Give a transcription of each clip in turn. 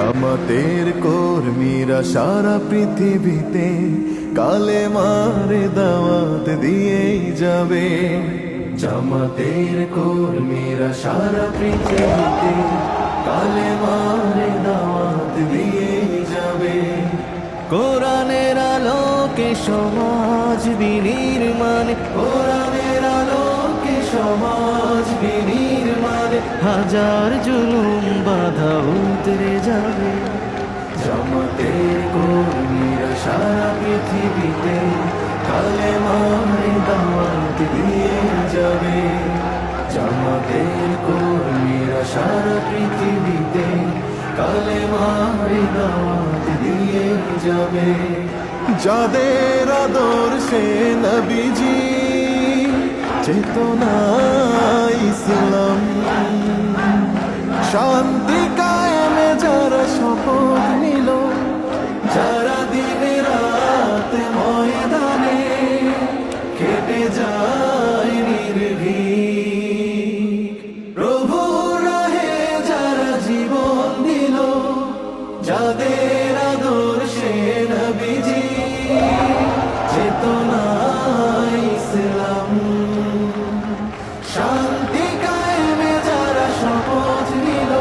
জামাতের কর্মীরা সারা পৃথিবীতে কালেমার দাওয়াত দিয়েই যাবে। জামাতের কর্মীরা সারা পৃথিবীতে কালেমার দাওয়াত দিয়েই যাবে। কোরআনের আলোকে সমাজ বিনির্মাণে, কোরআনের আলোকে সমাজ বিনির্মাণে হাজার জুলুম বাধা উতরে যাবে। জামাতের কর্মীরা সারা পৃথিবীতে কালেমার দাওয়াত দিয়ে যাবে। জামাতের কর্মীরা সারা পৃথিবীতে কালেমার দাওয়াত দিয়ে যাবে। যাদের আদর্শে নবীজি চেতনা ইসলাম, শান্তি কায়েমে যারা শপথ নিল, যারা দিনে রাত ময়দানে কেটে যায় নির্ভীক, প্রভুর রাহে যারা জীবন দিল, যাদের আদর্শে নবীজি চেতনা ইসলাম, শান্তি কায়েমে যারা শপথ নিল,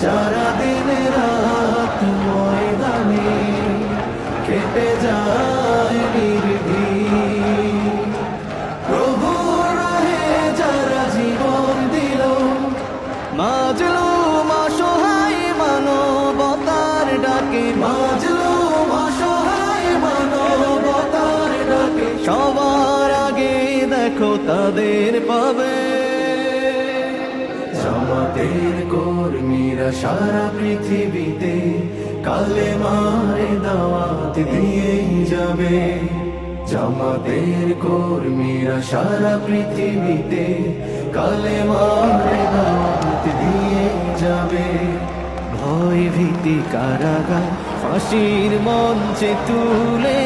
যারা দিনে রাত ময়দানে কেটে যায় নির্ভীক, প্রভুর রাহে যারা জীবন দিল, মাজলুম অসহায় মানবতার ডাকে, মাজলুম অসহায় মানবতার ডাকে সবার আগে দেখো তাদের পাবে। জামাতের কর্মীরা সারা পৃথিবীতে কালেমার দাওয়াত দিয়েই যাবে। জামাতের কর্মীরা সারা পৃথিবীতে কালেমার দাওয়াত দিয়ে যাবে। ভয় ভীতি কারাগার ফাঁসির মঞ্চে তুলে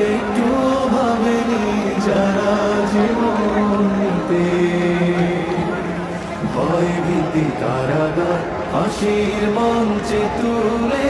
একটু ভাবেনি যারা জীবন নিতে। ভয় ভীতি কারাগার ফাঁসির মঞ্চে তুলে